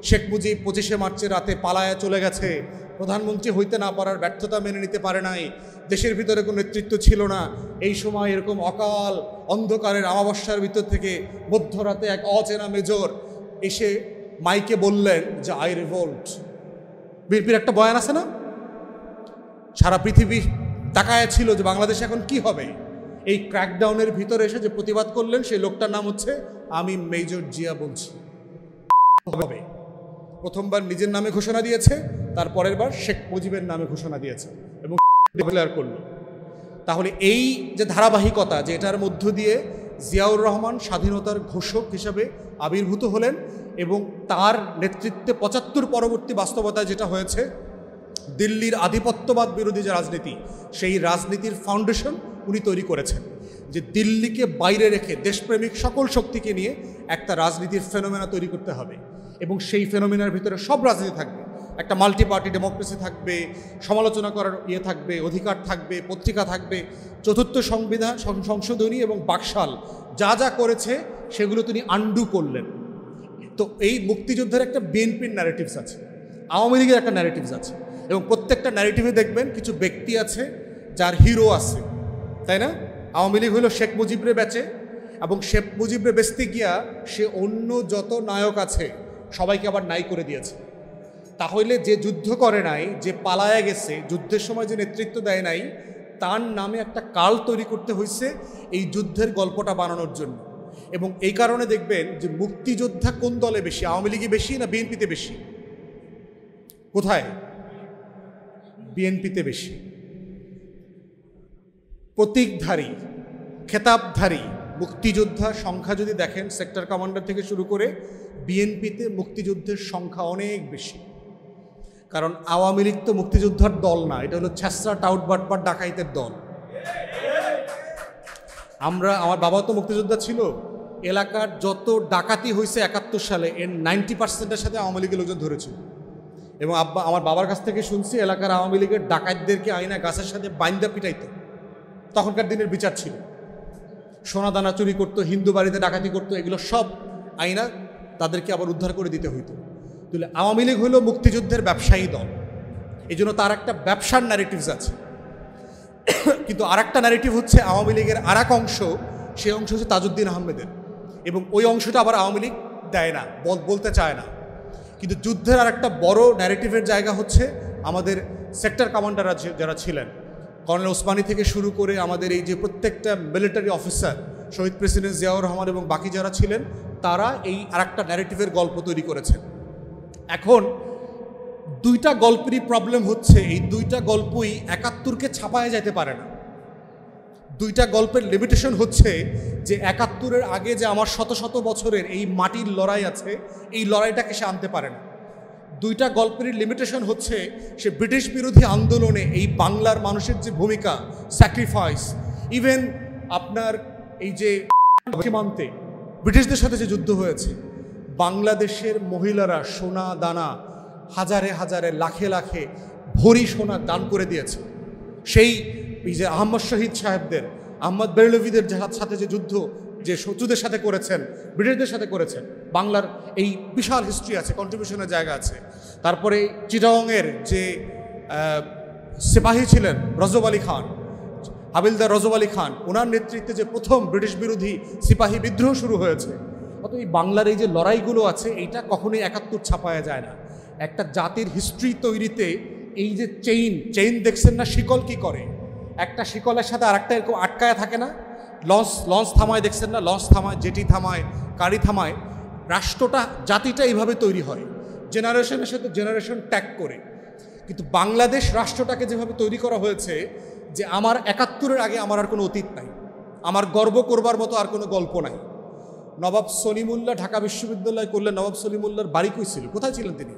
শেখ মুজিব 25শে মার্চের রাতে পালায়া চলে গেছে, প্রধানমন্ত্রী হইতে না পারার ব্যর্থতা মেনে নিতে পারে নাই, দেশের ভিতরে কোনো নেতৃত্ব ছিল না। এই সময় এরকম অকাল অন্ধকারের অমাবস্যার ভিতর থেকে মধ্যরাতে এক অচেনা মেজর এসে মাইকে বললেন যে আই রিভোল্ট। বিএনপির একটা বয়ান আছে না, সারা পৃথিবী তাকায় ছিল যে বাংলাদেশ এখন কি হবে। এই ক্র্যাকডাউনের ভিতরে এসে যে প্রতিবাদ করলেন সেই লোকটার নাম হচ্ছে আমি মেজর জিয়া বলছি। হবে প্রথমবার নিজের নামে ঘোষণা দিয়েছে, তারপরের বার শেখ মুজিবের নামে ঘোষণা দিয়েছে এবং ডিক্লেয়ার করল। তাহলে এই যে ধারাবাহিকতা, যে এটার মধ্য দিয়ে জিয়াউর রহমান স্বাধীনতার ঘোষক হিসাবে আবির্ভূত হলেন, এবং তার নেতৃত্বে ৭৫ পরবর্তী বাস্তবতায় যেটা হয়েছে, দিল্লির আধিপত্যবাদ বিরোধী যে রাজনীতি, সেই রাজনীতির ফাউন্ডেশন উনি তৈরি করেছেন, যে দিল্লিকে বাইরে রেখে দেশপ্রেমিক সকল শক্তিকে নিয়ে একটা রাজনীতির ফেনোমেনা তৈরি করতে হবে, এবং সেই ফেনোমেনার ভিতরে সব রাজনীতি থাকবে, একটা মাল্টি পার্টি ডেমোক্রেসি থাকবে, সমালোচনা করার থাকবে, অধিকার থাকবে, পত্রিকা থাকবে, চতুর্থ সংবিধান সংশোধনী এবং বাকশাল যা যা করেছে সেগুলো তিনি আন্ডু করলেন। তো এই মুক্তিযুদ্ধের একটা বিএনপির ন্যারেটিভস আছে, আওয়ামী লীগের একটা ন্যারেটিভস আছে, এবং প্রত্যেকটা ন্যারেটিভে দেখবেন কিছু ব্যক্তি আছে যার হিরো আছে, তাই না? আওয়ামী লীগ হলো শেখ মুজিবরে বেচে, এবং শেখ মুজিবরে বেচতে গিয়া সে অন্য যত নায়ক আছে সবাইকে আবার নাই করে দিয়েছে। তাহলে যে যুদ্ধ করে নাই, যে পালায়া গেছে, যুদ্ধের সময় যে নেতৃত্ব দেয় নাই, তার নামে একটা কাল তৈরি করতে হয়েছে এই যুদ্ধের গল্পটা বানানোর জন্য। এবং এই কারণে দেখবেন যে মুক্তিযোদ্ধা কোন দলে বেশি, আওয়ামী লীগে বেশি না বিএনপিতে বেশি? কোথায়? বিএনপিতে বেশি। প্রতীকধারী, খেতাবধারী মুক্তিযোদ্ধার সংখ্যা যদি দেখেন, সেক্টর কমান্ডার থেকে শুরু করে, বিএনপিতে মুক্তিযুদ্ধের সংখ্যা অনেক বেশি। কারণ আওয়ামী লীগ তো মুক্তিযোদ্ধার দল না, এটা হলো ছ্যাঁচড়া টাউট বাটপার ডাকাইতের দল। আমার বাবা তো মুক্তিযোদ্ধা ছিল, এলাকার যত ডাকাতি হয়েছে ৭১ সালে এর 90%-এর সাথে আওয়ামী লীগের লোকজন ধরেছিল। এবং আমার বাবার কাছ থেকে শুনছি এলাকার আওয়ামী লীগের ডাকাতদেরকে আইনা গাছের সাথে বাইন্দা পিটাইতো, তখনকার দিনের বিচার ছিল। সোনা দানা চুরি করতো, হিন্দু বাড়িতে ডাকাতি করতো, এগুলো সব আইনা তাদেরকে আবার উদ্ধার করে দিতে হইতো। তাহলে আওয়ামী লীগ হলো মুক্তিযুদ্ধের ব্যবসায়ী দল, এই জন্য তার একটা ব্যবসার ন্যারেটিভস আছে। কিন্তু আর একটা ন্যারেটিভ হচ্ছে আওয়ামী লীগের আর এক অংশ, সেই অংশ হচ্ছে তাজউদ্দিন আহমেদের, এবং ওই অংশটা আবার আওয়ামী লীগ দেয় না, বলতে চায় না। কিন্তু যুদ্ধের আর একটা বড় ন্যারেটিভের জায়গা হচ্ছে আমাদের সেক্টর কমান্ডাররা যারা ছিলেন, কর্নেল ওসমানী থেকে শুরু করে আমাদের এই যে প্রত্যেকটা মিলিটারি অফিসার, শহীদ প্রেসিডেন্ট জিয়াউর রহমান এবং বাকি যারা ছিলেন, তারা এই আর একটা ন্যারেটিভের গল্প তৈরি করেছেন। এখন দুইটা গল্পেরই প্রবলেম হচ্ছে, এই দুইটা গল্পই ৭১কে ছাপায় যেতে পারে না। দুইটা গল্পের লিমিটেশন হচ্ছে যে ৭১-এর আগে যে আমার শত শত বছরের এই মাটির লড়াই আছে, এই লড়াইটাকে সে আনতে পারে না। দুইটা গল্পের লিমিটেশন হচ্ছে সে ব্রিটিশ বিরোধী আন্দোলনে এই বাংলার মানুষের যে ভূমিকা, স্যাক্রিফাইস, ইভেন আপনার এই যে সীমান্তে ব্রিটিশদের সাথে যে যুদ্ধ হয়েছে, বাংলাদেশের মহিলারা সোনা দানা হাজারে হাজারে লাখে লাখে ভরি সোনা দান করে দিয়েছে। সেই এই যে আহমদ শহীদ সাহেবদের, আহমদ বেরলভিদের সাথে যে যুদ্ধ, যে শত্রুদের সাথে করেছেন, ব্রিটিশদের সাথে করেছেন, বাংলার এই বিশাল হিস্ট্রি আছে, কন্ট্রিবিউশনের জায়গা আছে। তারপরে চিটাগংয়ের যে সিপাহী ছিলেন রজব আলী খান, হাবিলদার রজব আলী খান, ওনার নেতৃত্বে যে প্রথম ব্রিটিশ বিরোধী সিপাহী বিদ্রোহ শুরু হয়েছে। অত এই বাংলার এই যে লড়াইগুলো আছে, এইটা কখনোই ৭১ ছাপায়া যায় না। একটা জাতির হিস্ট্রি তৈরিতে এই যে চেইন দেখছেন না, শিকল কি করে, একটা শিকলের সাথে আর একটা এরকম আটকায় থাকে না। লঞ্চ থামায় দেখছেন না, লঞ্চ থামায়, জেটি থামায়, গাড়ি থামায়। রাষ্ট্রটা, জাতিটা এইভাবে তৈরি হয়, জেনারেশনের সাথে জেনারেশন ট্যাগ করে। কিন্তু বাংলাদেশ রাষ্ট্রটাকে যেভাবে তৈরি করা হয়েছে, যে আমার ৭১-এর আগে আমার আর কোনো অতীত নাই, আমার গর্ব করবার মতো আর কোনো গল্প নাই। নবাব সলিমুল্লাহ ঢাকা বিশ্ববিদ্যালয় করলেন, নবাব সলিমুল্লাহর বাড়ি কই ছিল, কোথায় ছিলেন তিনি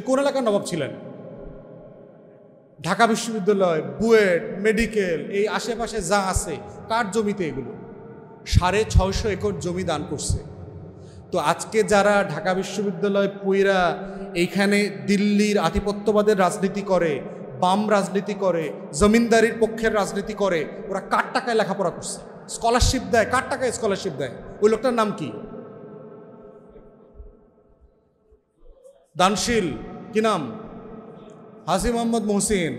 কোন এলাকার নবাব ছিলেন? ঢাকা বিশ্ববিদ্যালয়, বুয়েট, মেডিকেল, এই আশেপাশে যা আছে, কার জমিতে এগুলো? ৬৫০ একর জমি দান করছে। তো আজকে যারা ঢাকা বিশ্ববিদ্যালয় পুইরা এইখানে দিল্লির আধিপত্যবাদের রাজনীতি করে, বাম রাজনীতি করে, জমিনদারির পক্ষের রাজনীতি করে, ওরা কার টাকায় লেখাপড়া করছে? স্কলারশিপ দেয়, কার টাকায় স্কলারশিপ দেয়? ওই লোকটার নাম কি? দানশীল, কি নাম? হাজি মোহাম্মদ মহসিন।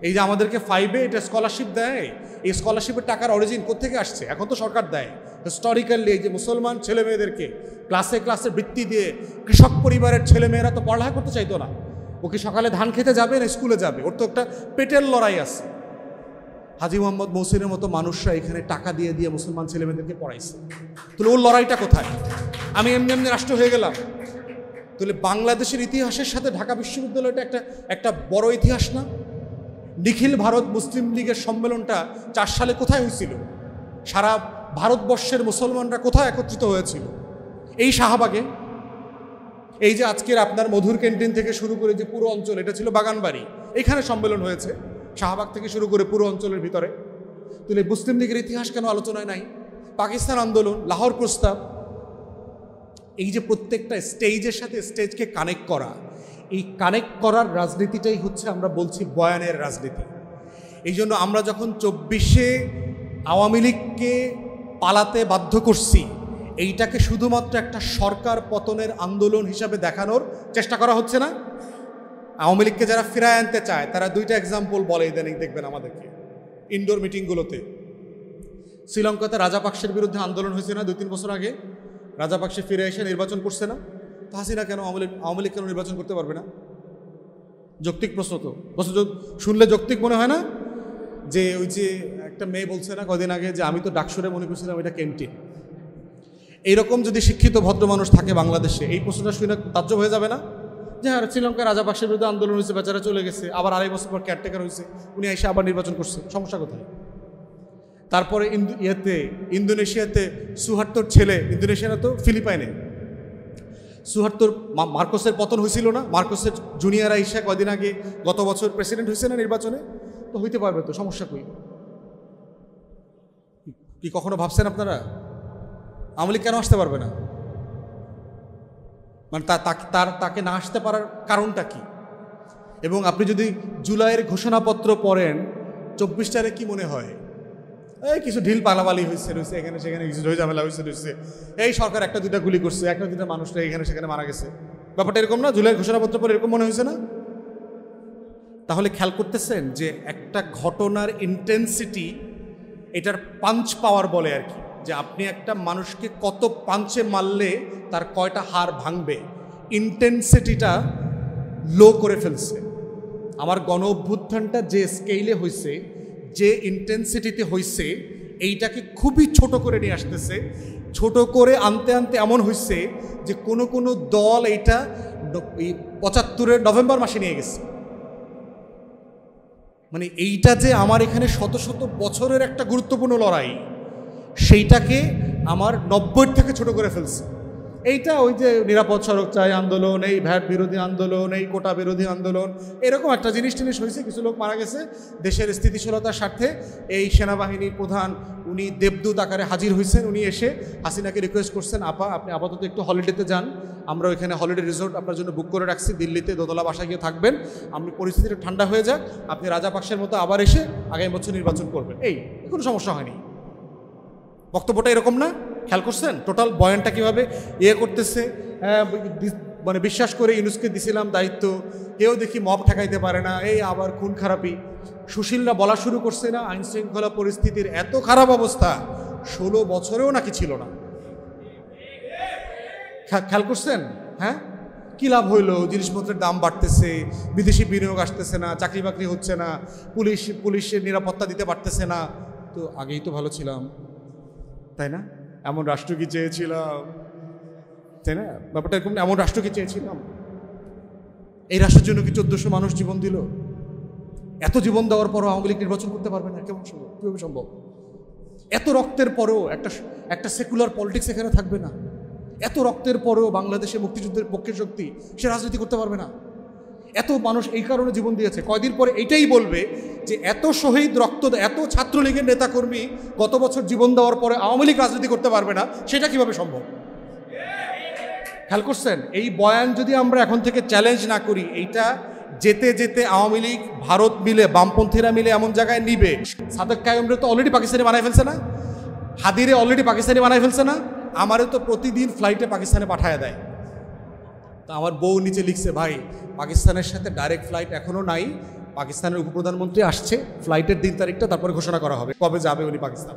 এই যে আমাদেরকে 5-এ এটা স্কলারশিপ দেয়, এই স্কলারশিপের টাকার অরিজিন কোত্থেকে আসছে? এখন তো সরকার দেয়। হিস্টোরিক্যালি এই যে মুসলমান ছেলে মেয়েদেরকে ক্লাসে ক্লাসে বৃত্তি দিয়ে, কৃষক পরিবারের ছেলে মেয়েরা তো পড়ালেখা করতে চাইতো না। ও কি সকালে ধান খেতে যাবে না স্কুলে যাবে? ওর তো একটা পেটের লড়াই আছে। হাজি মোহাম্মদ মহসিনের মতো মানুষরা এখানে টাকা দিয়ে দিয়ে মুসলমান ছেলে মেয়েদেরকে পড়াইছে। তাহলে ওর লড়াইটা কোথায়? আমি এমনি এমনি রাষ্ট্র হয়ে গেলাম? তাহলে বাংলাদেশের ইতিহাসের সাথে ঢাকা বিশ্ববিদ্যালয়টা একটা বড় ইতিহাস না? নিখিল ভারত মুসলিম লীগের সম্মেলনটা 4 সালে কোথায় হয়েছিল? সারা ভারতবর্ষের মুসলমানরা কোথায় একত্রিত হয়েছিল? এই শাহবাগে। এই যে আজকের আপনার মধুর ক্যান্টিন থেকে শুরু করে যে পুরো অঞ্চল, এটা ছিল বাগানবাড়ি, এখানে সম্মেলন হয়েছে শাহবাগ থেকে শুরু করে পুরো অঞ্চলের ভিতরে। তাহলে মুসলিম লীগের ইতিহাস কেন আলোচনায় নাই? পাকিস্তান আন্দোলন, লাহোর প্রস্তাব, এই যে প্রত্যেকটা স্টেজের সাথে স্টেজকে কানেক্ট করা, এই কানেক্ট করার রাজনীতিটাই হচ্ছে আমরা বলছি বয়ানের রাজনীতি। এই জন্য আমরা যখন 24-এ আওয়ামী লীগকে পালাতে বাধ্য করছি, এইটাকে শুধুমাত্র একটা সরকার পতনের আন্দোলন হিসাবে দেখানোর চেষ্টা করা হচ্ছে না। আওয়ামী লীগকে যারা ফিরায় আনতে চায় তারা দুইটা এক্সাম্পল বলে ইদানিং দেখবেন আমাদেরকে ইনডোর মিটিংগুলোতে। শ্রীলঙ্কাতে রাজাপাকসের বিরুদ্ধে আন্দোলন হয়েছে না 2-3 বছর আগে? রাজাপাকসে ফিরে এসে নির্বাচন করছে না? তো হাসিনা কেন আওয়ামী লীগ কেন নির্বাচন করতে পারবে না? যৌক্তিক প্রশ্ন তো, শুনলে যৌক্তিক মনে হয় না? যে ওই যে একটা মেয়ে বলছে না কদিন আগে যে আমি তো ডাকসুরে মনে করছিলাম এটা ক্যান্টিন। এইরকম যদি শিক্ষিত ভদ্র মানুষ থাকে বাংলাদেশে, এই প্রশ্নটা শুনে তাজ্জব হয়ে যাবে না যে হ্যাঁ শ্রীলঙ্কার রাজাপাকসের বিরুদ্ধে আন্দোলন হয়েছে, বেচারা চলে গেছে, আবার 2.5 বছর পর কেয়ারটেকার হয়েছে, উনি এসে আবার নির্বাচন করছে, সমস্যা কোথায়? তারপরে ইন্দোনেশিয়াতে সুহার্তোর ছেলে, ইন্দোনেশিয়া তো ফিলিপাইনে, সুহার্তোর মার্কোসের পতন হয়েছিল না? মার্কোসের জুনিয়র আইসা কদিন আগে গত বছর প্রেসিডেন্ট হয়েছে না নির্বাচনে? তো হইতে পারবে তো, সমস্যা কই? কি কখনো ভাবছেন আপনারা আওয়ামী লীগ কেন আসতে পারবে না? মানে তাকে না আসতে পারার কারণটা কি? এবং আপনি যদি জুলাইয়ের ঘোষণাপত্র পড়েন 24টারে কি মনে হয়? এই কিছু ঢিল পালাবালি হয়েছে এখানে সেখানে, কিছু ঝামেলা হয়েছে, এই সরকার 1-2টা গুলি করছে, 1-2টা মানুষরা এখানে সেখানে মারা গেছে, ব্যাপারটা এরকম না? জুলাইয়ের ঘোষণাপত্র পরে এরকম মনে হয়েছে না? তাহলে খেয়াল করতেছেন যে একটা ঘটনার ইন্টেন্সিটি, এটার পাঞ্চ পাওয়ার বলে আর কি, যে আপনি একটা মানুষকে কত পাঞ্চে মারলে তার কয়টা হাড় ভাঙবে, ইন্টেন্সিটিটা লো করে ফেলছে। আমার গণ অভ্যুত্থানটা যে স্কেলে হয়েছে, যে ইন্টেন্সিটিতে হয়েছে, এইটাকে খুবই ছোট করে নিয়ে আসতেছে। ছোট করে আনতে আনতে এমন হয়েছে যে কোনো কোনো দল এইটা 75-এর নভেম্বর মাসে নিয়ে গেছে। মানে এইটা যে আমার এখানে শত শত বছরের একটা গুরুত্বপূর্ণ লড়াই, সেইটাকে আমার 90-এর থেকে ছোট করে ফেলছে। এইটা ওই যে নিরাপদ সড়ক চাই আন্দোলন, এই ভ্যাট বিরোধী আন্দোলন, এই কোটা বিরোধী আন্দোলন, এরকম একটা জিনিস হয়েছে, কিছু লোক মারা গেছে। দেশের স্থিতিশীলতার স্বার্থে এই সেনাবাহিনীর প্রধান উনি দেবদূত আকারে হাজির হয়েছেন। উনি এসে হাসিনাকে রিকোয়েস্ট করছেন, আপা আপনি আপাতত একটু হলিডেতে যান, আমরা ওইখানে হলিডে রিসোর্ট আপনার জন্য বুক করে রাখছি, দিল্লিতে দোতলা বাসায় গিয়ে থাকবেন, আপনি পরিস্থিতিটা ঠান্ডা হয়ে যাক, আপনি রাজাপাকসের মতো আবার এসে আগামী বছর নির্বাচন করবেন। এই কোনো সমস্যা হয়নি। বক্তব্যটা এরকম না? খেয়াল করছেন টোটাল বয়ানটা কীভাবে করতেছে? মানে বিশ্বাস করে ইউনুসকে দিছিলাম দায়িত্ব, কেউ দেখি মব ঠেকাইতে পারে না, এই আবার খুন খারাপি। সুশীলরা বলা শুরু করছে না আইনশৃঙ্খলা পরিস্থিতির এত খারাপ অবস্থা 16 বছরেও নাকি ছিল না। খেয়াল করছেন? হ্যাঁ, কী লাভ হইলো? জিনিসপত্রের দাম বাড়তেছে, বিদেশি বিনিয়োগ আসতেছে না, চাকরি বাকরি হচ্ছে না, পুলিশের নিরাপত্তা দিতে পারতেছে না। তো আগেই তো ভালো ছিলাম, তাই না? এমন রাষ্ট্র কি চেয়েছিলাম, তাই না? ব্যাপারটা এরকম, এমন রাষ্ট্র কি চেয়েছিলাম? এই রাষ্ট্রের জন্য কি 1400 মানুষ জীবন দিল? এত জীবন দেওয়ার পরও আওয়ামী লীগ নির্বাচন করতে পারবে না? কেমন সম্ভব? কীভাবে সম্ভব? এত রক্তের পরেও একটা সেকুলার পলিটিক্স এখানে থাকবে না? এত রক্তের পরেও বাংলাদেশে মুক্তিযুদ্ধের পক্ষের শক্তি সে রাজনীতি করতে পারবে না? এত মানুষ এই কারণে জীবন দিয়েছে, কয়দিন পরে এইটাই বলবে যে এত শহীদ রক্ত, এত ছাত্রলীগের নেতাকর্মী গত বছর জীবন দেওয়ার পরে আওয়ামী লীগ রাজনীতি করতে পারবে না, সেটা কিভাবে সম্ভব? খেয়াল করছেন? এই বয়ান যদি আমরা এখন থেকে চ্যালেঞ্জ না করি, এইটা যেতে যেতে আওয়ামী লীগ, ভারত মিলে, বামপন্থীরা মিলে এমন জায়গায় নিবে। সাদেক কায়েমরে তো অলরেডি পাকিস্তানি বানায় ফেলছে না? হাদিরে অলরেডি পাকিস্তানি বানায় ফেলছে না? আমারও তো প্রতিদিন ফ্লাইটে পাকিস্তানে পাঠায় দেয়। তা আমার বউ নিচে লিখছে, ভাই পাকিস্তানের সাথে ডাইরেক্ট ফ্লাইট এখনও নাই, পাকিস্তানের উপপ্রধানমন্ত্রী আসছে, ফ্লাইটের দিন তারিখটা তারপরে ঘোষণা করা হবে কবে যাবে উনি পাকিস্তান।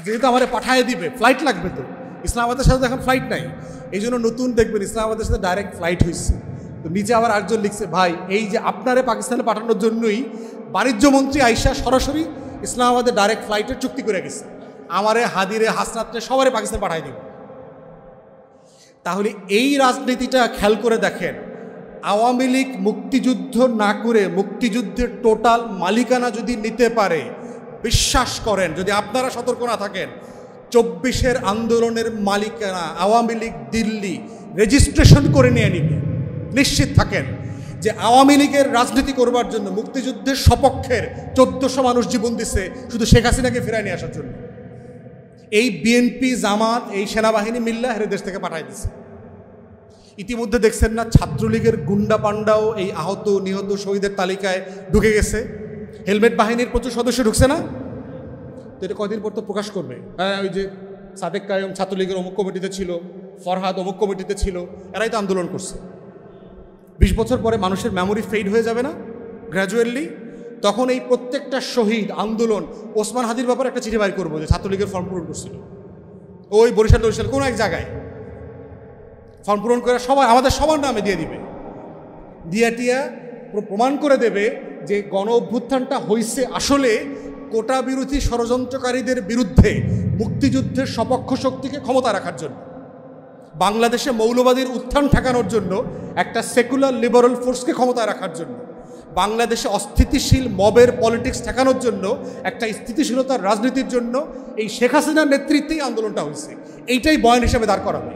যেহেতু আমার পাঠায় দিবে, ফ্লাইট লাগবে তো, ইসলামাবাদের সাথে এখন ফ্লাইট নাই, এই জন্য নতুন দেখবেন ইসলামাবাদের সাথে ডাইরেক্ট ফ্লাইট হয়েছে। তো নিচে আবার আরেকজন লিখছে, ভাই এই যে আপনারে পাকিস্তানে পাঠানোর জন্যই বাণিজ্যমন্ত্রী আইসা সরাসরি ইসলামাবাদে ডাইরেক্ট ফ্লাইটের চুক্তি করে গেছে, আমারে, হাদিরে, হাসনাতরে সবারে পাকিস্তান পাঠাই দেবে। তাহলে এই রাজনীতিটা খেয়াল করে দেখেন, আওয়ামী লীগ মুক্তিযুদ্ধ না করে মুক্তিযুদ্ধের টোটাল মালিকানা যদি নিতে পারে, বিশ্বাস করেন যদি আপনারা সতর্ক না থাকেন 24-এর আন্দোলনের মালিকানা আওয়ামী লীগ দিল্লি রেজিস্ট্রেশন করে নিয়ে নিবে। নিশ্চিত থাকেন যে আওয়ামী লীগের রাজনীতি করবার জন্য মুক্তিযুদ্ধের সপক্ষের 1400 মানুষ জীবন দিছে শুধু শেখ হাসিনাকে ফেরায় নিয়ে আসার জন্য। এই বিএনপি জামাত এই সেনাবাহিনী মিল্লা হেরে দেশ থেকে পাঠাই দিছে। ইতিমধ্যে দেখছেন না ছাত্রলীগের গুন্ডা পান্ডাও এই আহত নিহত শহীদের তালিকায় ঢুকে গেছে। হেলমেট বাহিনীর প্রচুর সদস্য ঢুকছে না? তো এটা কদিন পর তো প্রকাশ করবে। হ্যাঁ, ওই যে সাদেক কায়ুম ছাত্রলীগের অমুক কমিটিতে ছিল, ফরহাদ অমুক কমিটিতে ছিল, এরাই তো আন্দোলন করছে। 20 বছর পরে মানুষের মেমোরি ফেড হয়ে যাবে না গ্র্যাজুয়ালি? তখন এই প্রত্যেকটা শহীদ আন্দোলন ওসমান হাদির ব্যাপারে একটা চিঠি বাইর করবো যে ছাত্রলীগের ফর্ম পূরণ করছিল ওই বরিশাল কোনো এক জায়গায় ফর্ম পূরণ করে সবাই আমাদের সবার নামে দিয়ে দিবে, টিয়া প্রমাণ করে দেবে যে গণ অভ্যুত্থানটা হয়েছে আসলে কোটা বিরোধী ষড়যন্ত্রকারীদের বিরুদ্ধে মুক্তিযুদ্ধের সপক্ষ শক্তিকে ক্ষমতা রাখার জন্য, বাংলাদেশে মৌলবাদীর উত্থান ঠেকানোর জন্য, একটা সেকুলার লিবারাল ফোর্সকে ক্ষমতায় রাখার জন্য, বাংলাদেশে অস্থিতিশীল মবের পলিটিক্স ঠেকানোর জন্য, একটা স্থিতিশীলতার রাজনীতির জন্য এই শেখ হাসিনার নেতৃত্বেই আন্দোলনটা হয়েছে। এইটাই বয়ান হিসেবে দাঁড় করাবে।